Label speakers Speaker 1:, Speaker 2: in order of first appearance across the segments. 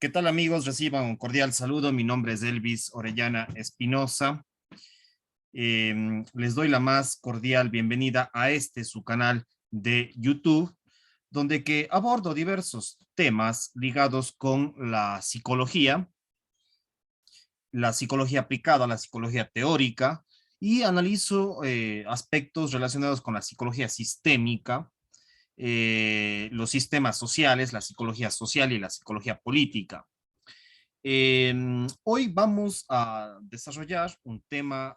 Speaker 1: ¿Qué tal amigos? Reciban un cordial saludo. Mi nombre es Elvis Orellana Espinosa. Les doy la más cordial bienvenida a su canal de YouTube, donde que abordo diversos temas ligados con la psicología aplicada, la psicología teórica, y analizo aspectos relacionados con la psicología sistémica, los sistemas sociales, la psicología social y la psicología política. Hoy vamos a desarrollar un tema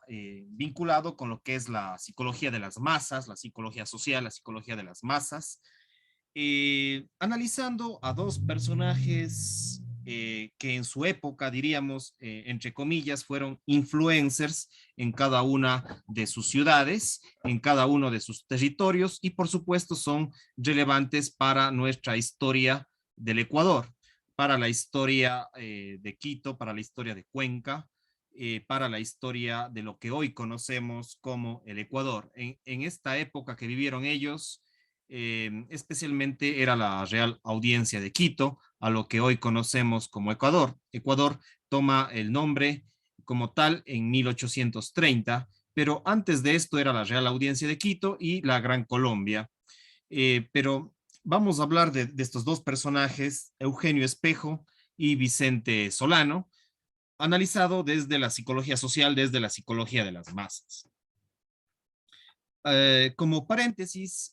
Speaker 1: vinculado con lo que es la psicología de las masas, la psicología social, la psicología de las masas, analizando a dos personajes que en su época, diríamos, entre comillas, fueron influencers en cada una de sus ciudades, en cada uno de sus territorios y por supuesto son relevantes para nuestra historia del Ecuador, para la historia de Quito, para la historia de Cuenca, para la historia de lo que hoy conocemos como el Ecuador. En esta época que vivieron ellos, especialmente era la Real Audiencia de Quito, a lo que hoy conocemos como Ecuador. Ecuador toma el nombre como tal en 1830, pero antes de esto era la Real Audiencia de Quito y la Gran Colombia. Pero vamos a hablar de estos dos personajes, Eugenio Espejo y Vicente Solano, analizado desde la psicología social, desde la psicología de las masas. Como paréntesis,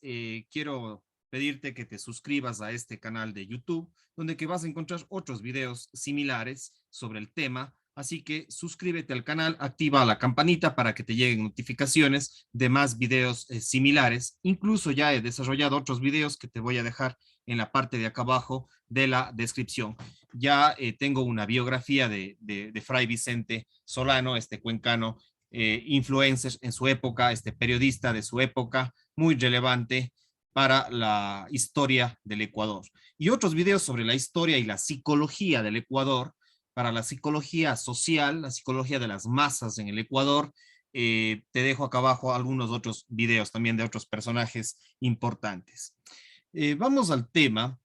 Speaker 1: quiero pedirte que te suscribas a este canal de YouTube, donde que vas a encontrar otros videos similares sobre el tema. Así que suscríbete al canal, activa la campanita para que te lleguen notificaciones de más videos similares. Incluso ya he desarrollado otros videos que te voy a dejar en la parte de acá abajo de la descripción. Ya tengo una biografía de Fray Vicente Solano, este cuencano influencers en su época, periodista de su época, muy relevante para la historia del Ecuador. Y otros videos sobre la historia y la psicología del Ecuador, para la psicología social, la psicología de las masas en el Ecuador. Te dejo acá abajo algunos otros videos también de otros personajes importantes. Vamos al tema.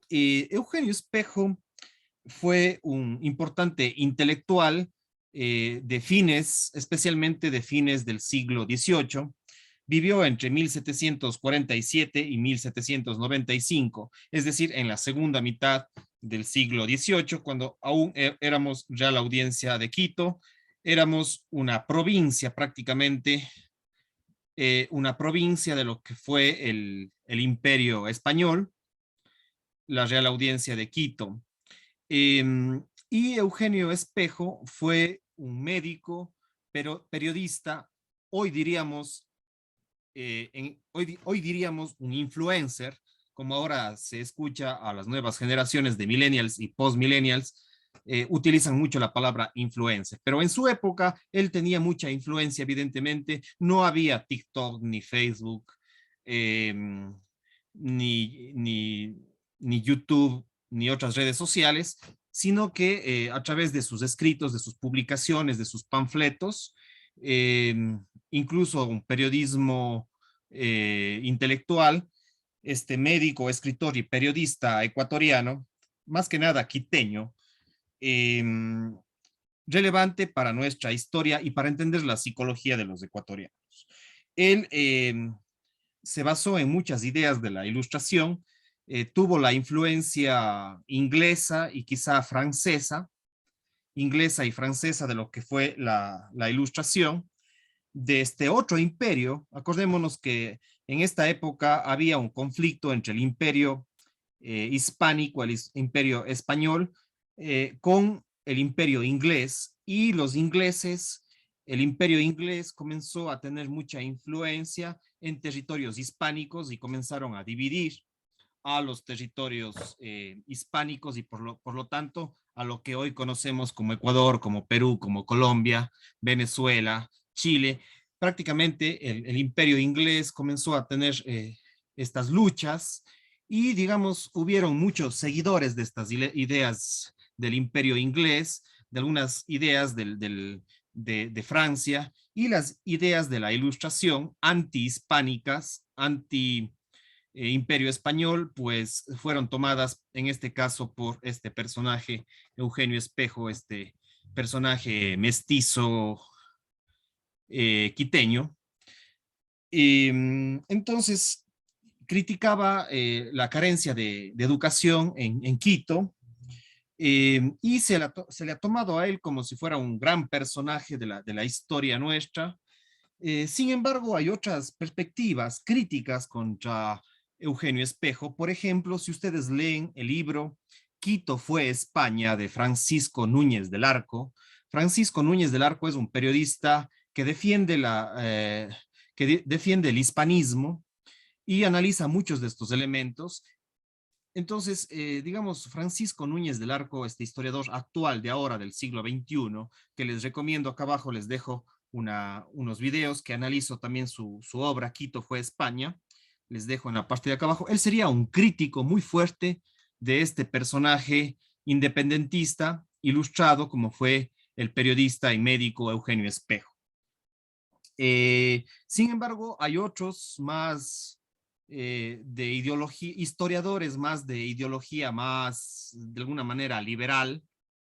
Speaker 1: Eugenio Espejo fue un importante intelectual de fines, especialmente de fines del siglo XVIII. Vivió entre 1747 y 1795, es decir, en la segunda mitad del siglo XVIII, cuando aún éramos ya la audiencia de Quito, éramos una provincia prácticamente, una provincia de lo que fue el Imperio Español, la Real Audiencia de Quito. Eh, y Eugenio Espejo fue un médico, pero periodista, hoy diríamos, hoy diríamos un influencer, como ahora se escucha a las nuevas generaciones de millennials y post-millennials, utilizan mucho la palabra influencer, pero en su época él tenía mucha influencia, evidentemente, no había TikTok ni Facebook, eh, ni, ni, ni YouTube, ni otras redes sociales, sino que a través de sus escritos, de sus publicaciones, de sus panfletos, eh, incluso un periodismo intelectual, este médico, escritor y periodista ecuatoriano, más que nada quiteño, eh, relevante para nuestra historia y para entender la psicología de los ecuatorianos. Él se basó en muchas ideas de la Ilustración, tuvo la influencia inglesa y quizá francesa, inglesa y francesa de lo que fue la Ilustración, de este otro imperio. Acordémonos que en esta época había un conflicto entre el imperio hispánico, el imperio español, con el imperio inglés, y los ingleses, el imperio inglés comenzó a tener mucha influencia en territorios hispánicos y comenzaron a dividir a los territorios hispánicos y por lo tanto a lo que hoy conocemos como Ecuador, como Perú, como Colombia, Venezuela, Chile. Prácticamente el imperio inglés comenzó a tener estas luchas y, digamos, hubieron muchos seguidores de estas ideas del imperio inglés, de algunas ideas de Francia y las ideas de la Ilustración antihispánicas, anti Imperio Español, pues fueron tomadas en este caso por este personaje, Eugenio Espejo, este personaje mestizo quiteño. Entonces, criticaba la carencia de educación en Quito, y se le ha tomado a él como si fuera un gran personaje de la historia nuestra. Sin embargo, hay otras perspectivas críticas contra Eugenio Espejo. Por ejemplo, si ustedes leen el libro Quito fue España de Francisco Núñez del Arco, Francisco Núñez del Arco es un periodista que defiende, defiende el hispanismo y analiza muchos de estos elementos. Entonces, digamos, Francisco Núñez del Arco, este historiador actual de ahora, del siglo XXI, que les recomiendo, acá abajo les dejo unos videos que analizo también su obra, Quito fue España, les dejo en la parte de acá abajo. Él sería un crítico muy fuerte de este personaje independentista, ilustrado como fue el periodista y médico Eugenio Espejo. Sin embargo, hay otros más de ideología, historiadores más de ideología más, de alguna manera, liberal,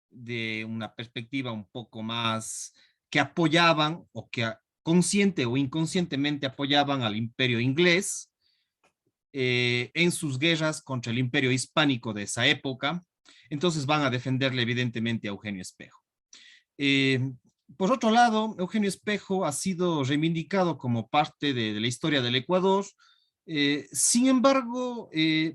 Speaker 1: de una perspectiva un poco más que apoyaban o que consciente o inconscientemente apoyaban al imperio inglés en sus guerras contra el imperio hispánico de esa época. Entonces van a defenderle evidentemente a Eugenio Espejo. Eh, por otro lado, Eugenio Espejo ha sido reivindicado como parte de la historia del Ecuador. Sin embargo,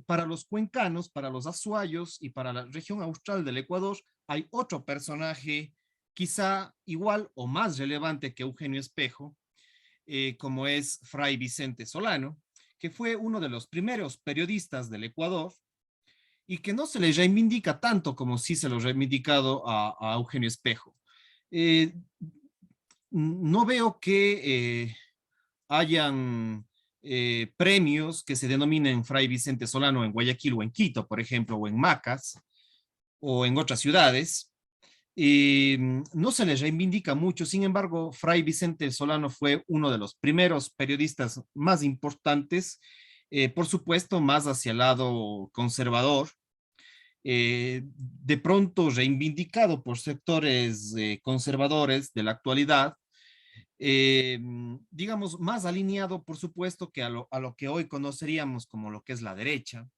Speaker 1: para los cuencanos, para los azuayos y para la región austral del Ecuador, hay otro personaje quizá igual o más relevante que Eugenio Espejo, como es Fray Vicente Solano, que fue uno de los primeros periodistas del Ecuador y que no se le reivindica tanto como sí se lo ha reivindicado a Eugenio Espejo. Eh, no veo que hayan premios que se denominen Fray Vicente Solano en Guayaquil o en Quito, por ejemplo, o en Macas, o en otras ciudades. No se les reivindica mucho, sin embargo, Fray Vicente Solano fue uno de los primeros periodistas más importantes, por supuesto, más hacia el lado conservador, de pronto reivindicado por sectores conservadores de la actualidad, digamos, más alineado, por supuesto, que a lo que hoy conoceríamos como lo que es la derecha.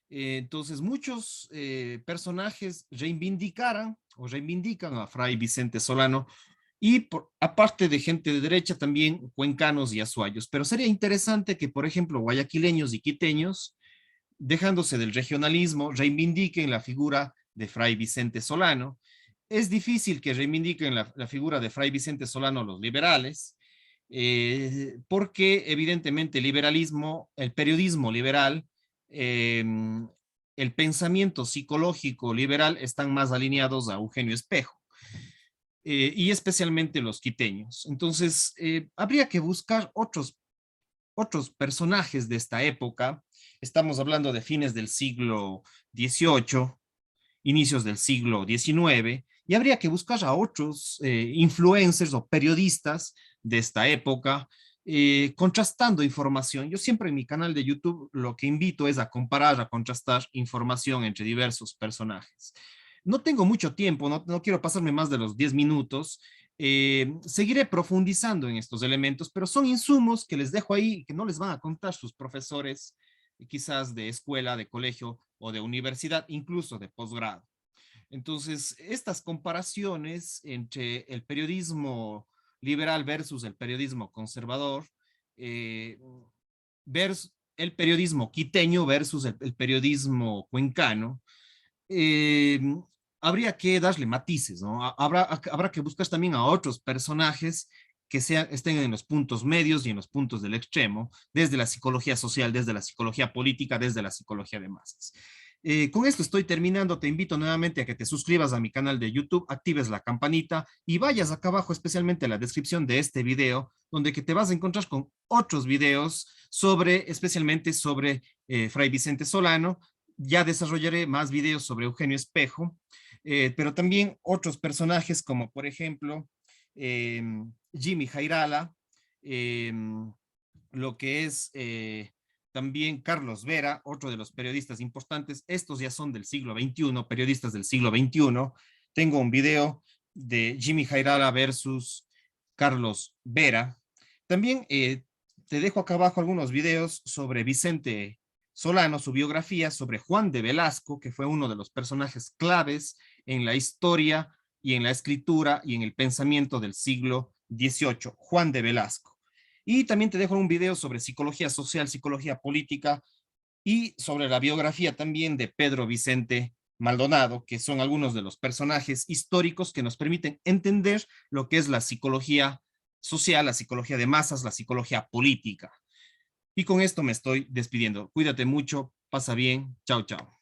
Speaker 1: Entonces, muchos personajes reivindicaran o reivindican a Fray Vicente Solano y aparte de gente de derecha, también cuencanos y azuayos. Pero sería interesante que, por ejemplo, guayaquileños y quiteños, dejándose del regionalismo, reivindiquen la figura de Fray Vicente Solano. Es difícil que reivindiquen la figura de Fray Vicente Solano los liberales, porque evidentemente el liberalismo, el periodismo liberal, eh, el pensamiento psicológico liberal están más alineados a Eugenio Espejo, y especialmente los quiteños. Entonces, habría que buscar otros personajes de esta época. Estamos hablando de fines del siglo XVIII, inicios del siglo XIX, y habría que buscar a otros influencers o periodistas de esta época, contrastando información. Yo siempre en mi canal de YouTube lo que invito es a comparar, a contrastar información entre diversos personajes. No tengo mucho tiempo, no quiero pasarme más de los 10 minutos. Seguiré profundizando en estos elementos, pero son insumos que les dejo ahí, que no les van a contar sus profesores, quizás de escuela, de colegio o de universidad, incluso de posgrado. Entonces, estas comparaciones entre el periodismo liberal versus el periodismo conservador, eh, el periodismo quiteño versus el periodismo cuencano, eh, habría que darle matices, ¿no? Habrá que buscar también a otros personajes que estén en los puntos medios y en los puntos del extremo, desde la psicología social, desde la psicología política, desde la psicología de masas. Con esto estoy terminando. Te invito nuevamente a que te suscribas a mi canal de YouTube, actives la campanita y vayas acá abajo, especialmente en la descripción de este video, donde que te vas a encontrar con otros videos sobre, especialmente sobre Fray Vicente Solano. Ya desarrollaré más videos sobre Eugenio Espejo, pero también otros personajes como por ejemplo Jimmy Jairala, lo que es también Carlos Vera, otro de los periodistas importantes. Estos ya son del siglo XXI, periodistas del siglo XXI. Tengo un video de Jimmy Jairala versus Carlos Vera. También te dejo acá abajo algunos videos sobre Vicente Solano, su biografía, sobre Juan de Velasco, que fue uno de los personajes claves en la historia y en la escritura y en el pensamiento del siglo XVIII, Juan de Velasco. Y también te dejo un video sobre psicología social, psicología política y sobre la biografía también de Pedro Vicente Maldonado, que son algunos de los personajes históricos que nos permiten entender lo que es la psicología social, la psicología de masas, la psicología política. Y con esto me estoy despidiendo. Cuídate mucho, pasa bien, chao, chao.